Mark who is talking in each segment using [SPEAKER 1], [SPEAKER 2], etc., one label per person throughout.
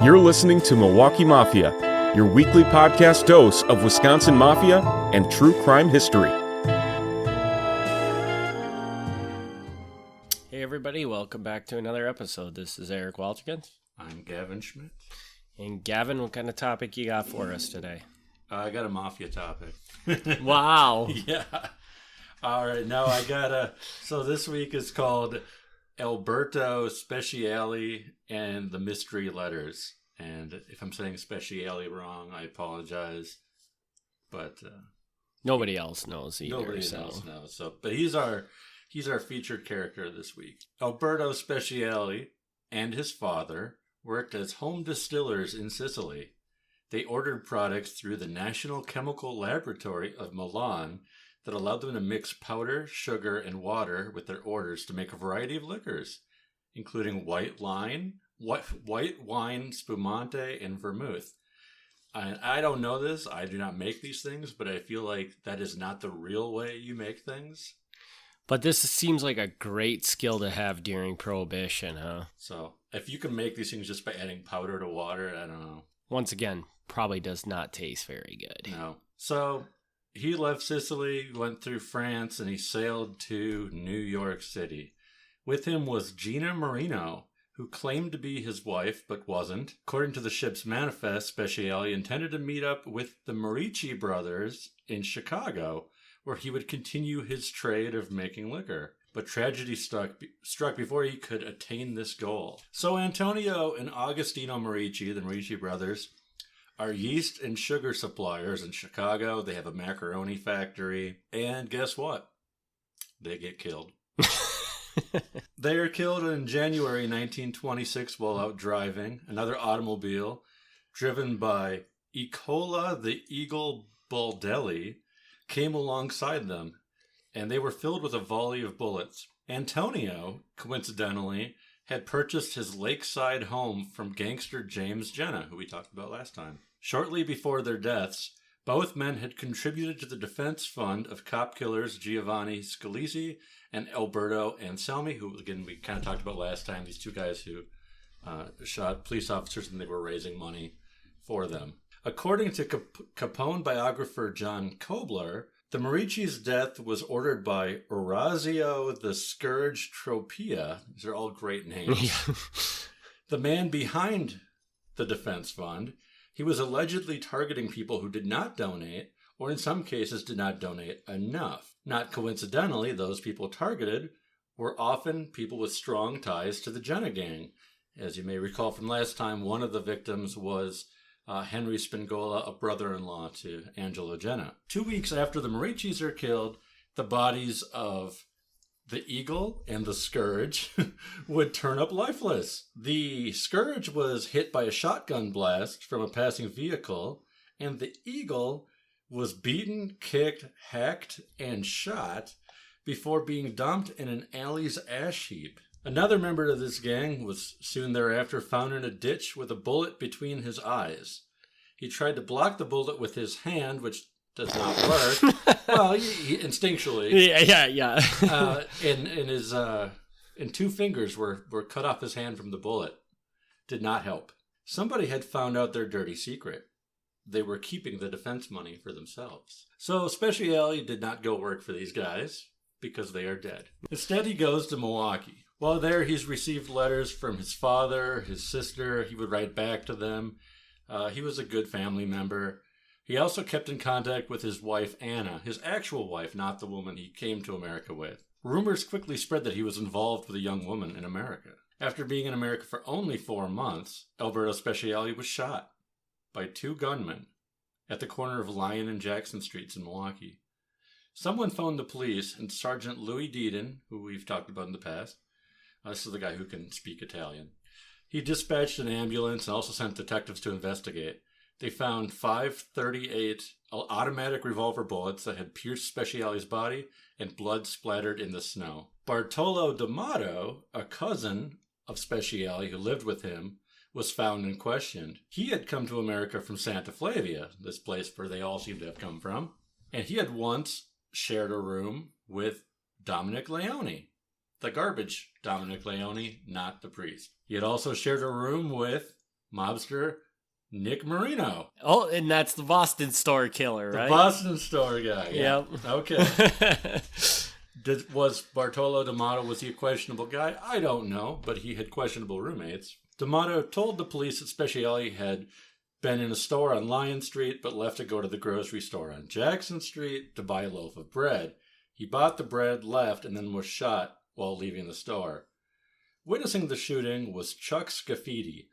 [SPEAKER 1] You're listening to Milwaukee Mafia, your weekly podcast dose of Wisconsin Mafia and true crime history.
[SPEAKER 2] Hey everybody, welcome back to another episode. This is Eric Waltgen.
[SPEAKER 3] I'm Gavin Schmidt.
[SPEAKER 2] And Gavin, what kind of topic you got for us today?
[SPEAKER 3] I got a Mafia topic.
[SPEAKER 2] Wow.
[SPEAKER 3] Yeah. All right, now I got so this week is called Alberto Speciale and the Mystery Letters. And if I'm saying Speciale wrong, I apologize. But
[SPEAKER 2] nobody else knows either.
[SPEAKER 3] Nobody else knows. So, but he's our featured character this week. Alberto Speciale and his father worked as home distillers in Sicily. They ordered products through the National Chemical Laboratory of Milan that allowed them to mix powder, sugar, and water with their orders to make a variety of liquors, including white wine, spumante, and vermouth. And I don't know this. I do not make these things, but I feel like that is not the real way you make things.
[SPEAKER 2] But this seems like a great skill to have during Prohibition, huh?
[SPEAKER 3] So if you can make these things just by adding powder to water, I don't know.
[SPEAKER 2] Once again, probably does not taste very good.
[SPEAKER 3] No. So he left Sicily, went through France, and he sailed to New York City. With him was Gina Marino, who claimed to be his wife but wasn't. According to the ship's manifest, Speciale intended to meet up with the Medici brothers in Chicago, where he would continue his trade of making liquor. But tragedy struck before he could attain this goal. So Antonio and Agostino Medici, the Medici brothers, are yeast and sugar suppliers in Chicago. They have a macaroni factory. And guess what? They get killed. They are killed in January 1926 while out driving. Another automobile, driven by Ecola the Eagle Baldelli, came alongside them, and they were filled with a volley of bullets. Antonio, coincidentally, had purchased his lakeside home from gangster James Jenna, who we talked about last time. Shortly before their deaths, both men had contributed to the defense fund of cop killers Giovanni Scalisi and Alberto Anselmi, who, again, we kind of talked about last time, these two guys who shot police officers and they were raising money for them. According to Capone biographer John Kobler, the Medici's death was ordered by Orazio the Scourge Tropea. These are all great names. The man behind the defense fund. He was allegedly targeting people who did not donate, or in some cases did not donate enough. Not coincidentally, those people targeted were often people with strong ties to the Jenna gang. As you may recall from last time, one of the victims was Henry Spingola, a brother-in-law to Angelo Jenna. 2 weeks after the Medicis are killed, the bodies of the Eagle and the Scourge would turn up lifeless. The Scourge was hit by a shotgun blast from a passing vehicle, and the Eagle was beaten, kicked, hacked, and shot before being dumped in an alley's ash heap. Another member of this gang was soon thereafter found in a ditch with a bullet between his eyes. He tried to block the bullet with his hand, which does not work. Well, he instinctually.
[SPEAKER 2] Yeah.
[SPEAKER 3] And two fingers were cut off his hand from the bullet. Did not help. Somebody had found out their dirty secret. They were keeping the defense money for themselves. So Speciale did not go work for these guys because they are dead. Instead, he goes to Milwaukee. While there, he's received letters from his father, his sister. He would write back to them. He was a good family member. He also kept in contact with his wife, Anna, his actual wife, not the woman he came to America with. Rumors quickly spread that he was involved with a young woman in America. After being in America for only 4 months, Alberto Speciale was shot by 2 gunmen at the corner of Lyon and Jackson Streets in Milwaukee. Someone phoned the police, and Sergeant Louis Deedon, who we've talked about in the past, this is the guy who can speak Italian, he dispatched an ambulance and also sent detectives to investigate. They found 5.38 automatic revolver bullets that had pierced Speciale's body and blood splattered in the snow. Bartolo D'Amato, a cousin of Speciale who lived with him, was found and questioned. He had come to America from Santa Flavia, this place where they all seem to have come from, and he had once shared a room with Dominic Leone, the garbage Dominic Leone, not the priest. He had also shared a room with mobster Nick Marino.
[SPEAKER 2] Oh, and that's the Boston store killer, right?
[SPEAKER 3] The Boston store guy. Yeah.
[SPEAKER 2] Yep.
[SPEAKER 3] Okay. Was Bartolo D'Amato, was he a questionable guy? I don't know, but he had questionable roommates. D'Amato told the police that Speciale had been in a store on Lyon Street, but left to go to the grocery store on Jackson Street to buy a loaf of bread. He bought the bread, left, and then was shot while leaving the store. Witnessing the shooting was Chuck Scafidi,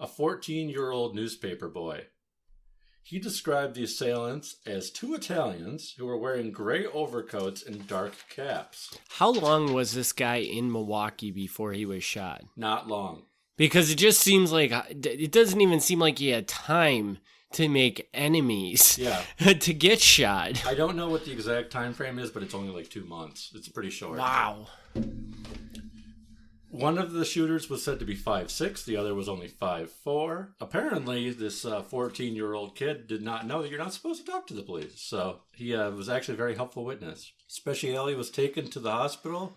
[SPEAKER 3] a 14-year-old newspaper boy. He described the assailants as two Italians who were wearing gray overcoats and dark caps.
[SPEAKER 2] How long was this guy in Milwaukee before he was shot?
[SPEAKER 3] Not long.
[SPEAKER 2] Because it just seems like, it doesn't even seem like he had time to make enemies to get shot.
[SPEAKER 3] I don't know what the exact time frame is, but it's only like 2 months. It's pretty short.
[SPEAKER 2] Wow.
[SPEAKER 3] One of the shooters was said to be 5'6", the other was only 5'4". Apparently, this 14-year-old kid did not know that you're not supposed to talk to the police, so he was actually a very helpful witness. Speciale was taken to the hospital,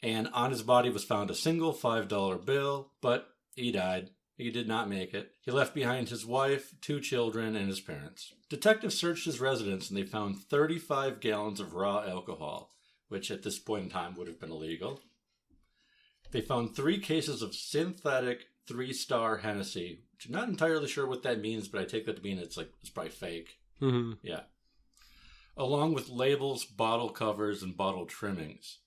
[SPEAKER 3] and on his body was found a single $5 bill, but he died. He did not make it. He left behind his wife, 2 children, and his parents. Detectives searched his residence, and they found 35 gallons of raw alcohol, which at this point in time would have been illegal. They found 3 cases of synthetic 3-star Hennessy, which I'm not entirely sure what that means, but I take that to mean it's probably fake.
[SPEAKER 2] Mm-hmm.
[SPEAKER 3] Yeah. Along with labels, bottle covers, and bottle trimmings.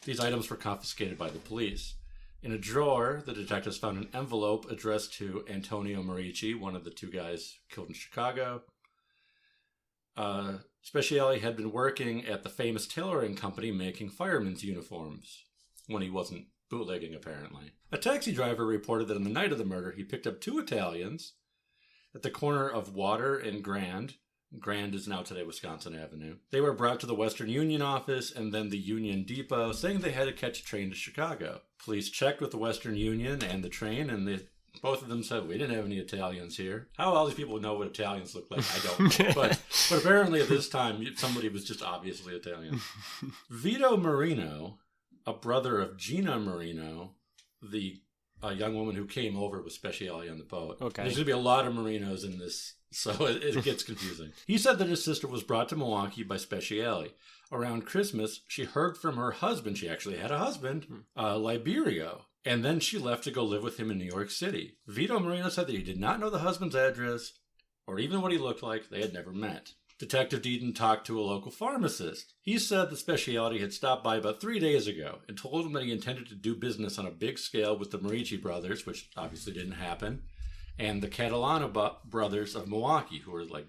[SPEAKER 3] These items were confiscated by the police. In a drawer, the detectives found an envelope addressed to Antonio Merici, one of the 2 guys killed in Chicago. Speciale had been working at the famous tailoring company making firemen's uniforms when he wasn't bootlegging, apparently. A taxi driver reported that on the night of the murder, he picked up 2 Italians at the corner of Water and Grand. Grand is now today Wisconsin Avenue. They were brought to the Western Union office and then the Union Depot, saying they had to catch a train to Chicago. Police checked with the Western Union and the train, and both of them said, we didn't have any Italians here. How all these people know what Italians look like, I don't know. But apparently at this time, somebody was just obviously Italian. Vito Marino, a brother of Gina Marino, the young woman who came over with Speciale on the boat.
[SPEAKER 2] Okay.
[SPEAKER 3] There's going to be a lot of Marinos in this, so it gets confusing. He said that his sister was brought to Milwaukee by Speciale. Around Christmas, she heard from her husband, she actually had a husband, Liberio, and then she left to go live with him in New York City. Vito Marino said that he did not know the husband's address or even what he looked like. They had never met. Detective Deaton talked to a local pharmacist. He said the Speciale had stopped by about 3 days ago and told him that he intended to do business on a big scale with the Merici brothers, which obviously didn't happen, and the Catalano brothers of Milwaukee, who were like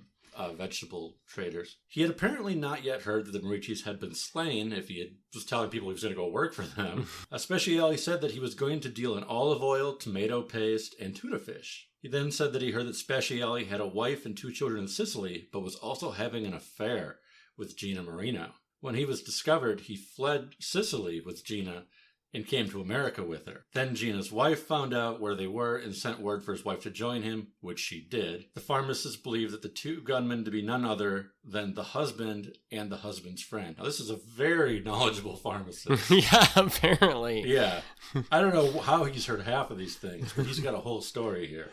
[SPEAKER 3] vegetable traders. He had apparently not yet heard that the Mericis had been slain if he was telling people he was going to go work for them. Speciale said that he was going to deal in olive oil, tomato paste, and tuna fish. He then said that he heard that Speciale had a wife and 2 children in Sicily, but was also having an affair with Gina Marino. When he was discovered, he fled Sicily with Gina and came to America with her. Then Gina's wife found out where they were and sent word for his wife to join him, which she did. The pharmacist believed that the 2 gunmen to be none other than the husband and the husband's friend. Now, this is a very knowledgeable pharmacist.
[SPEAKER 2] Yeah, apparently.
[SPEAKER 3] Yeah. I don't know how he's heard half of these things, but he's got a whole story here.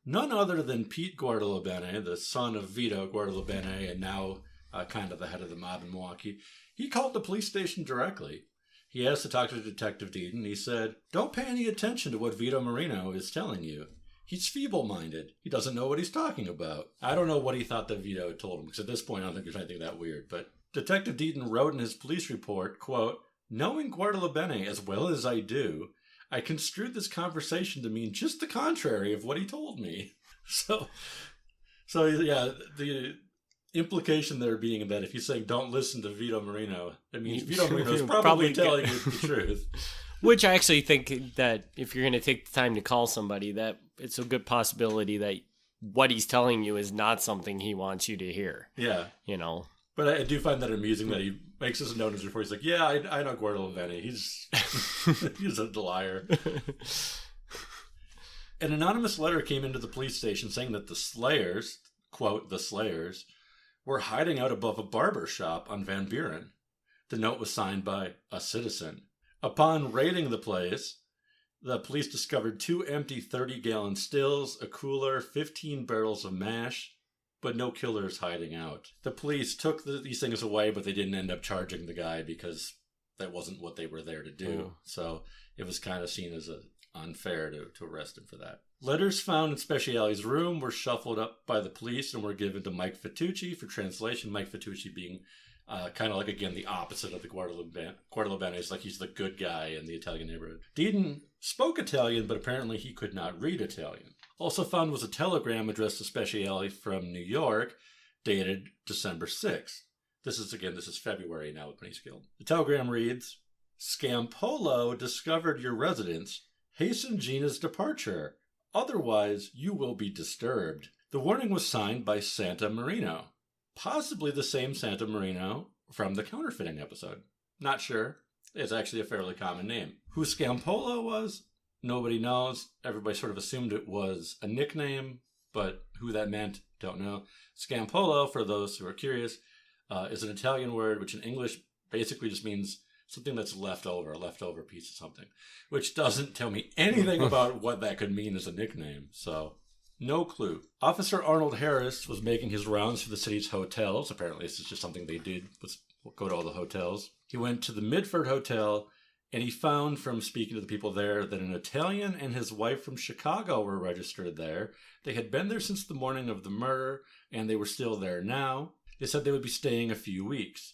[SPEAKER 3] None other than Pete Guardalabene, the son of Vito Guardalabene, and now kind of the head of the mob in Milwaukee. He called the police station directly. He asked to talk to Detective Deaton. He said, "Don't pay any attention to what Vito Marino is telling you. He's feeble-minded. He doesn't know what he's talking about." I don't know what he thought that Vito had told him, because at this point I don't think there's anything that weird. But Detective Deaton wrote in his police report, quote, "Knowing Guardalabene as well as I do, I construed this conversation to mean just the contrary of what he told me." So yeah, the implication there being that if he's saying don't listen to Vito Marino, it means Vito Marino is probably telling you the truth.
[SPEAKER 2] Which I actually think that if you're going to take the time to call somebody, that it's a good possibility that what he's telling you is not something he wants you to hear.
[SPEAKER 3] Yeah.
[SPEAKER 2] You know?
[SPEAKER 3] But I do find that amusing that he makes this note in his report. He's like, yeah, I know Guardalabene. He's a liar. An anonymous letter came into the police station saying that the Slayers, quote, the Slayers, were hiding out above a barber shop on Van Buren. The note was signed by a citizen. Upon raiding the place, The police discovered 2 empty 30-gallon stills, a cooler, 15 barrels of mash, but no killers hiding out. The police took these things away, but they didn't end up charging the guy because that wasn't what they were there to do. Oh. So it was kind of seen as unfair to arrest him for that. Letters found in Speciale's room were shuffled up by the police and were given to Mike Fitucci for translation. Mike Fitucci being kind of like, again, the opposite of the Guardalabano. It's like he's the good guy in the Italian neighborhood. Deedon spoke Italian, but apparently he could not read Italian. Also found was a telegram addressed to Speciale from New York, dated December 6th. This is February now when he's killed. The telegram reads, Scampolo discovered your residence. Hasten Gina's departure. Otherwise, you will be disturbed. The warning was signed by Santa Marino. Possibly the same Santa Marino from the counterfeiting episode. Not sure. It's actually a fairly common name. Who Scampolo was? Nobody knows. Everybody sort of assumed it was a nickname, but who that meant, don't know. Scampolo, for those who are curious, is an Italian word which in English basically just means something that's left over, a leftover piece of something, which doesn't tell me anything about what that could mean as a nickname. So, no clue. Officer Arnold Harris was making his rounds through the city's hotels. Apparently, this is just something they did, was go to all the hotels. He went to the Midford Hotel, and he found from speaking to the people there that an Italian and his wife from Chicago were registered there. They had been there since the morning of the murder, and they were still there now. They said they would be staying a few weeks.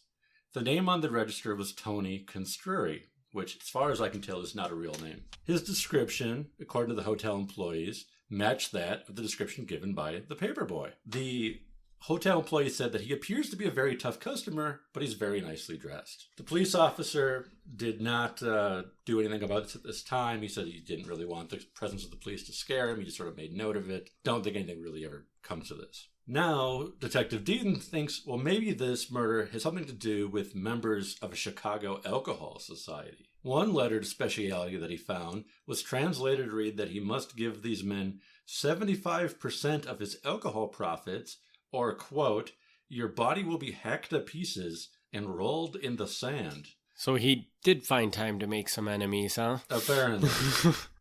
[SPEAKER 3] The name on the register was Tony Construri, which, as far as I can tell, is not a real name. His description, according to the hotel employees, matched that of the description given by the paperboy. The hotel employee said that he appears to be a very tough customer, but he's very nicely dressed. The police officer did not do anything about it at this time. He said he didn't really want the presence of the police to scare him. He just sort of made note of it. Don't think anything really ever comes to this. Now, Detective Deedon thinks, well, maybe this murder has something to do with members of a Chicago alcohol society. One letter to Speciale that he found was translated to read that he must give these men 75% of his alcohol profits, or, quote, your body will be hacked to pieces and rolled in the sand.
[SPEAKER 2] So he did find time to make some enemies, huh?
[SPEAKER 3] Apparently.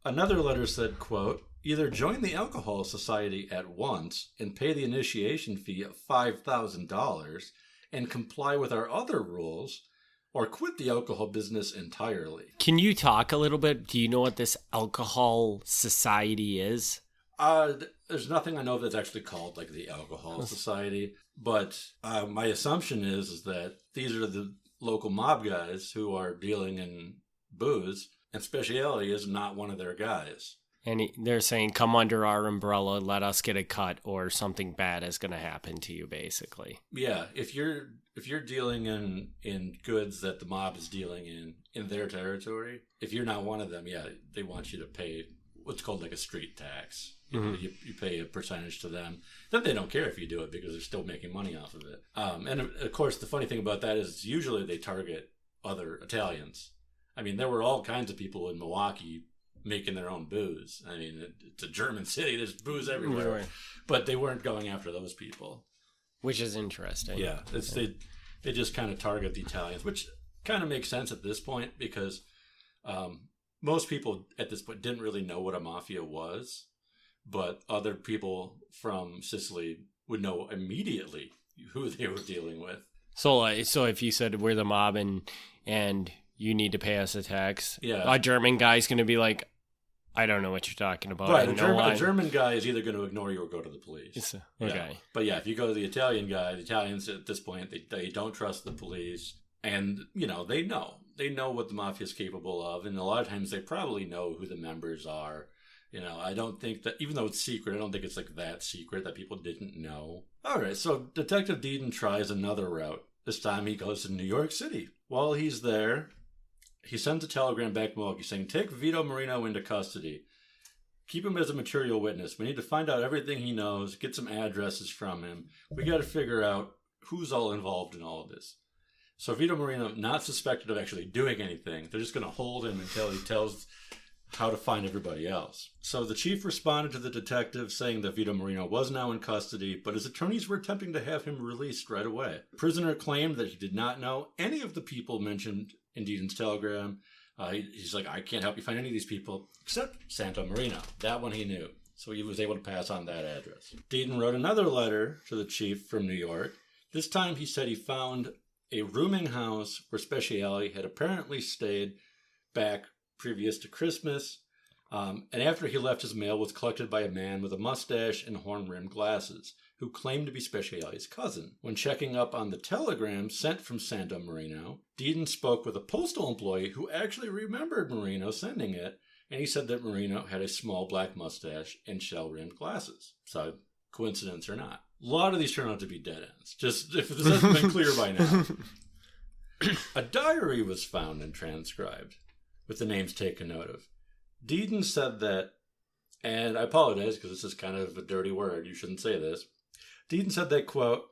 [SPEAKER 3] Another letter said, quote, either join the alcohol society at once and pay the initiation fee of $5,000 and comply with our other rules, or quit the alcohol business entirely.
[SPEAKER 2] Can you talk a little bit? Do you know what this alcohol society is?
[SPEAKER 3] There's nothing I know that's actually called like the alcohol society, but my assumption is that these are the local mob guys who are dealing in booze, and Speciale is not one of their guys.
[SPEAKER 2] And they're saying, come under our umbrella, let us get a cut, or something bad is going to happen to you, basically.
[SPEAKER 3] Yeah, if you're dealing in goods that the mob is dealing in their territory, if you're not one of them, yeah, they want you to pay what's called like a street tax. Mm-hmm. You pay a percentage to them. Then they don't care if you do it because they're still making money off of it. And of course, the funny thing about that is usually they target other Italians. I mean, there were all kinds of people in Milwaukee making their own booze. I mean, it's a German city. There's booze everywhere. Right. But they weren't going after those people.
[SPEAKER 2] Which is interesting.
[SPEAKER 3] Yeah. They just kind of target the Italians, which kind of makes sense at this point because most people at this point didn't really know what a mafia was. But other people from Sicily would know immediately who they were dealing with.
[SPEAKER 2] So if you said we're the mob and you need to pay us a tax,
[SPEAKER 3] yeah,
[SPEAKER 2] a German guy's going to be like, I don't know what you're talking about.
[SPEAKER 3] Right, a German guy is either going to ignore you or go to the police.
[SPEAKER 2] Okay.
[SPEAKER 3] Yeah. But yeah, if you go to the Italian guy, the Italians at this point, they don't trust the police. And, they know what the mafia is capable of. And a lot of times they probably know who the members are. I don't think that, even though it's secret, I don't think it's like that secret that people didn't know. All right, so Detective Deedon tries another route. This time he goes to New York City. While he's there, he sends a telegram back to Milwaukee saying, take Vito Marino into custody. Keep him as a material witness. We need to find out everything he knows, get some addresses from him. We got to figure out who's all involved in all of this. So Vito Marino, not suspected of actually doing anything. They're just going to hold him until he tells how to find everybody else. So the chief responded to the detective saying that Vito Marino was now in custody, but his attorneys were attempting to have him released right away. The prisoner claimed that he did not know any of the people mentioned in Deedon's telegram. He's like, I can't help you find any of these people except Santo Marino. That one he knew. So he was able to pass on that address. Deaton wrote another letter to the chief from New York. This time he said he found a rooming house where Speciale had apparently stayed back previous to Christmas. And after he left, his mail was collected by a man with a mustache and horn-rimmed glasses who claimed to be Speciale's cousin. When checking up on the telegram sent from Santo Marino, Deaton spoke with a postal employee who actually remembered Marino sending it, and he said that Marino had a small black mustache and shell-rimmed glasses. So, coincidence or not. A lot of these turn out to be dead ends, just if this hasn't been clear by now. A diary was found and transcribed, with the names taken note of. Deaton said that, and I apologize because this is kind of a dirty word, you shouldn't say this. Deaton said that, quote,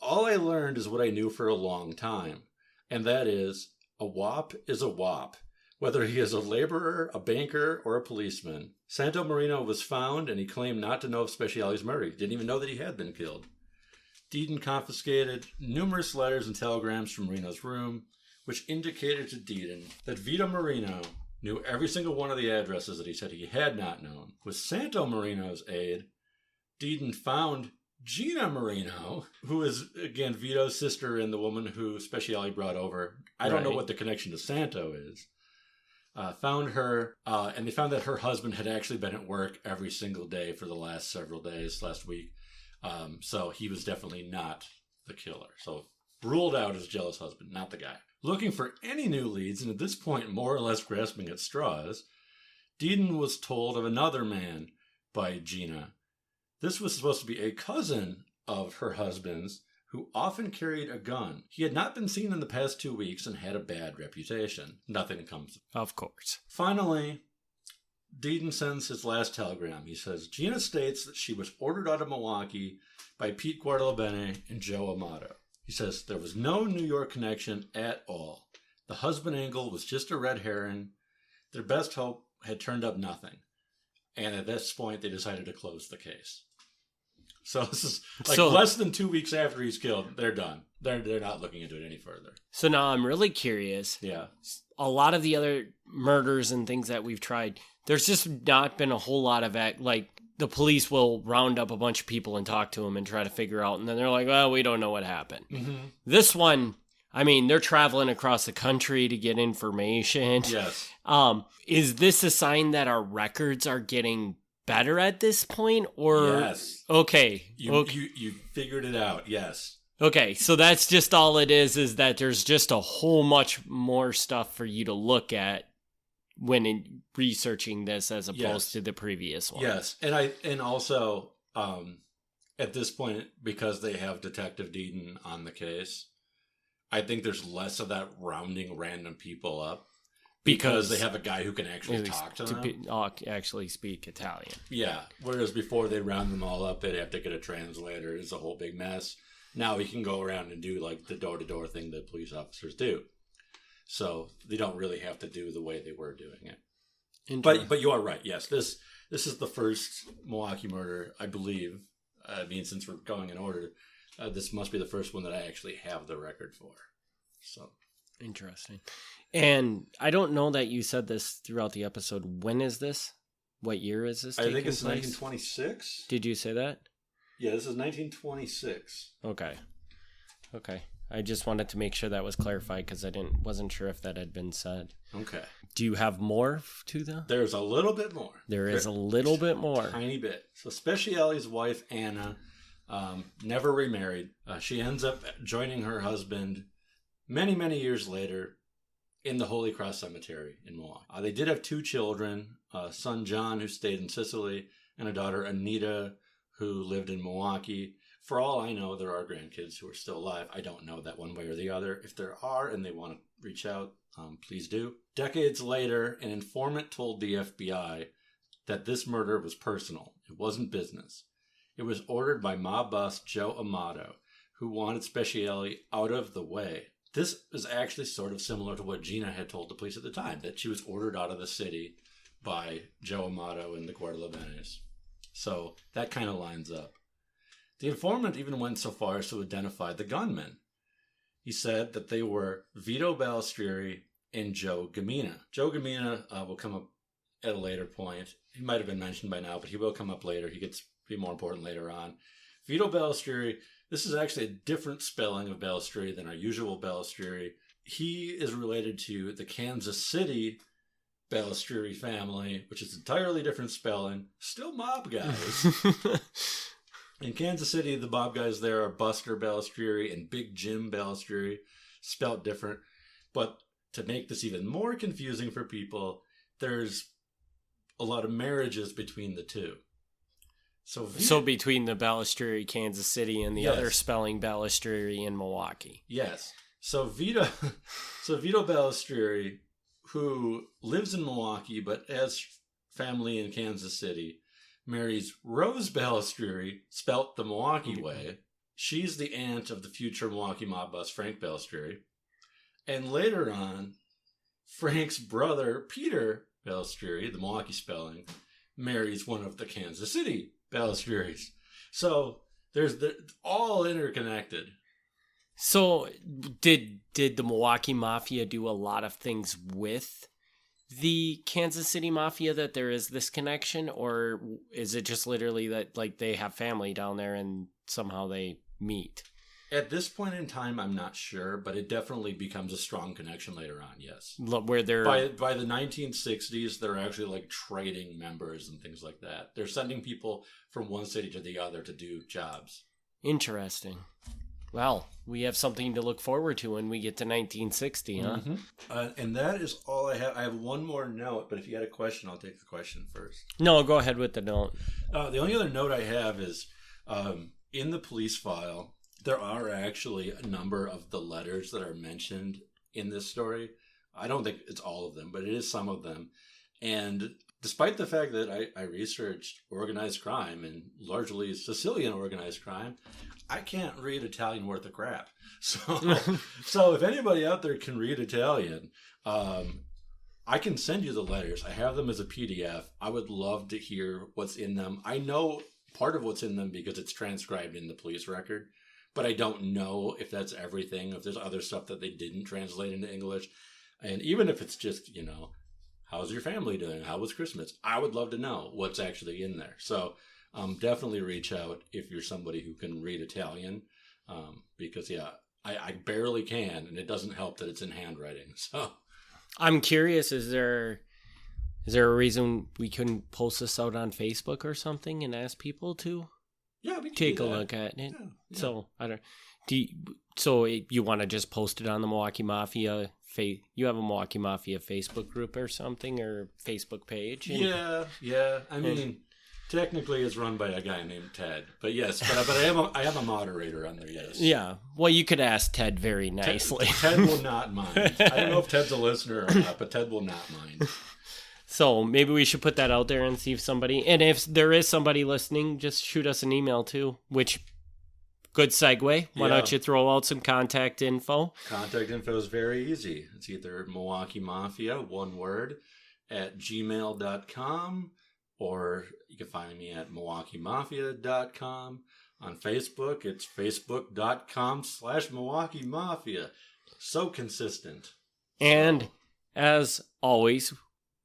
[SPEAKER 3] all I learned is what I knew for a long time, and that is, a wop is a wop, whether he is a laborer, a banker, or a policeman. Santo Marino was found, and he claimed not to know of Speciale's murder. He didn't even know that he had been killed. Deaton confiscated numerous letters and telegrams from Marino's room, which indicated to Deaton that Vito Marino knew every single one of the addresses that he said he had not known. With Santo Marino's aid, Deaton found Gina Marino, who is, again, Vito's sister and the woman who Speciale brought over. I don't know what the connection to Santo is. Found her, and they found that her husband had actually been at work every single day for the last several days, last week. So he was definitely not the killer. So ruled out as jealous husband, not the guy. Looking for any new leads, and at this point more or less grasping at straws, Deaton was told of another man by Gina. This was supposed to be a cousin of her husband's who often carried a gun. He had not been seen in the past 2 weeks and had a bad reputation. Nothing comes.
[SPEAKER 2] Of course.
[SPEAKER 3] Finally, Deaton sends his last telegram. He says, Gina states that she was ordered out of Milwaukee by Pete Guardalabene and Joe Amato. He says there was no New York connection at all. The husband angle was just a red herring. Their best hope had turned up nothing. And at this point, they decided to close the case. So this is less than 2 weeks after he's killed. They're done. They're not looking into it any further.
[SPEAKER 2] So now I'm really curious.
[SPEAKER 3] Yeah.
[SPEAKER 2] A lot of the other murders and things that we've tried, there's just not been a whole lot of the police will round up a bunch of people and talk to them and try to figure out, and then they're like, well, we don't know what happened. Mm-hmm. This one, I mean, they're traveling across the country to get information.
[SPEAKER 3] Yes.
[SPEAKER 2] Is this a sign that our records are getting better at this point, or
[SPEAKER 3] yes?
[SPEAKER 2] Okay,
[SPEAKER 3] you figured it out. Yes.
[SPEAKER 2] Okay, so that's just all it is that there's just a whole much more stuff for you to look at when researching this as opposed to the previous one.
[SPEAKER 3] Yes, and also at this point, because they have Detective Deaton on the case, I think there's less of that rounding random people up. Because they have a guy who can actually talk to them.
[SPEAKER 2] Actually speak Italian.
[SPEAKER 3] Yeah. Whereas before they round them all up, they'd have to get a translator. It's a whole big mess. Now he can go around and do like the door-to-door thing that police officers do. So they don't really have to do the way they were doing it. But you are right. Yes. This is the first Milwaukee murder, I believe. I mean, since we're going in order, this must be the first one that I actually have the record for. So
[SPEAKER 2] interesting. And I don't know that you said this throughout the episode. When is this? What year is this?
[SPEAKER 3] I think it's 1926.
[SPEAKER 2] Did you say that?
[SPEAKER 3] Yeah, this is 1926.
[SPEAKER 2] Okay. I just wanted to make sure that was clarified because I wasn't sure if that had been said.
[SPEAKER 3] Okay.
[SPEAKER 2] Do you have more to that?
[SPEAKER 3] There's a little bit more.
[SPEAKER 2] There is a little bit more.
[SPEAKER 3] Tiny bit. So Speciale's wife, Anna, never remarried. She ends up joining her husband many, many years later in the Holy Cross Cemetery in Milwaukee. They did have 2 children, a son John who stayed in Sicily and a daughter Anita who lived in Milwaukee. For all I know, there are grandkids who are still alive. I don't know that one way or the other. If there are and they want to reach out, please do. Decades later, an informant told the FBI that this murder was personal. It wasn't business. It was ordered by mob boss Joe Amato, who wanted Speciale out of the way. This is actually sort of similar to what Gina had told the police at the time, that she was ordered out of the city by Joe Amato and the Guardalabenes. So that kind of lines up. The informant even went so far as to identify the gunmen. He said that they were Vito Balistrieri and Joe Gamina. Joe Gamina will come up at a later point. He might have been mentioned by now, but he will come up later. He gets to be more important later on. Vito Ballestieri, this is actually a different spelling of Ballestieri than our usual Ballestieri. He is related to the Kansas City Ballestieri family, which is entirely different spelling. Still mob guys. In Kansas City, the mob guys there are Buster Ballestieri and Big Jim Ballestieri, spelled different. But to make this even more confusing for people, there's a lot of marriages between the two. So
[SPEAKER 2] between the Ballestieri Kansas City and the other spelling Ballestieri in Milwaukee.
[SPEAKER 3] Yes. So Vito Ballestieri, who lives in Milwaukee but has family in Kansas City, marries Rose Ballestieri, spelt the Milwaukee way. She's the aunt of the future Milwaukee mob boss, Frank Ballestieri. And later on, Frank's brother, Peter Ballestieri, the Milwaukee spelling, marries one of the Kansas City Ballestieris. So they're all interconnected.
[SPEAKER 2] So did the Milwaukee Mafia do a lot of things with the Kansas City Mafia that there is this connection, or is it just literally that like they have family down there and somehow they meet?
[SPEAKER 3] At this point in time, I'm not sure, but it definitely becomes a strong connection later on, yes.
[SPEAKER 2] Where they're...
[SPEAKER 3] By the 1960s, they're actually like trading members and things like that. They're sending people from one city to the other to do jobs.
[SPEAKER 2] Interesting. Well, we have something to look forward to when we get to 1960, huh?
[SPEAKER 3] Mm-hmm. And that is all I have. I have one more note, but if you had a question, I'll take the question first.
[SPEAKER 2] No, go ahead with the note.
[SPEAKER 3] The only other note I have is in the police file, there are actually a number of the letters that are mentioned in this story. I don't think it's all of them, but it is some of them. And despite the fact that I researched organized crime and largely Sicilian organized crime, I can't read Italian worth of crap. So if anybody out there can read Italian, I can send you the letters. I have them as a PDF. I would love to hear what's in them. I know part of what's in them because it's transcribed in the police record, but I don't know if that's everything, if there's other stuff that they didn't translate into English. And even if it's just, how's your family doing? How was Christmas? I would love to know what's actually in there. So definitely reach out if you're somebody who can read Italian, because, I barely can, and it doesn't help that it's in handwriting. So
[SPEAKER 2] I'm curious, is there a reason we couldn't post this out on Facebook or something and ask people to
[SPEAKER 3] we can
[SPEAKER 2] take a look at it? Yeah. So I don't. You want to just post it on the Milwaukee Mafia? You have a Milwaukee Mafia Facebook group or something, or Facebook page?
[SPEAKER 3] Yeah. I mean, technically it's run by a guy named Ted, but yes, but I am a moderator on there. Yes.
[SPEAKER 2] Yeah. Well, you could ask Ted very nicely.
[SPEAKER 3] Ted will not mind. I don't know if Ted's a listener or not, but Ted will not mind.
[SPEAKER 2] So maybe we should put that out there and see if somebody, and if there is somebody listening, just shoot us an email too, which, good segue. Why don't you throw out some contact info?
[SPEAKER 3] Contact info is very easy. It's either Milwaukee Mafia, one word, at gmail.com, or you can find me at milwaukeemafia.com. On Facebook, it's facebook.com/Milwaukee Mafia. So consistent.
[SPEAKER 2] And as always,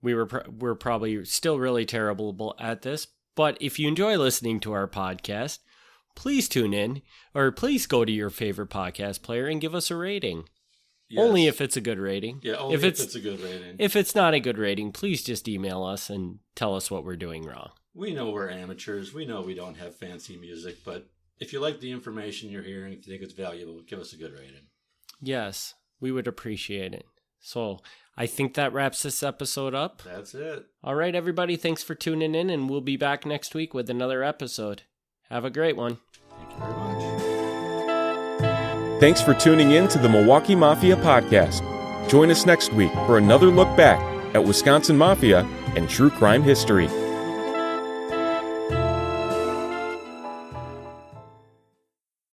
[SPEAKER 2] we're probably still really terrible at this, but if you enjoy listening to our podcast, please tune in, or please go to your favorite podcast player and give us a rating. Yes. Only if it's a good rating.
[SPEAKER 3] Yeah, only if it's a good rating.
[SPEAKER 2] If it's not a good rating, please just email us and tell us what we're doing wrong.
[SPEAKER 3] We know we're amateurs. We know we don't have fancy music, but if you like the information you're hearing, if you think it's valuable, give us a good rating.
[SPEAKER 2] Yes, we would appreciate it. So I think that wraps this episode up.
[SPEAKER 3] That's it.
[SPEAKER 2] All right, everybody. Thanks for tuning in, and we'll be back next week with another episode. Have a great one.
[SPEAKER 3] Thank you very much.
[SPEAKER 1] Thanks for tuning in to the Milwaukee Mafia podcast. Join us next week for another look back at Wisconsin Mafia and true crime history.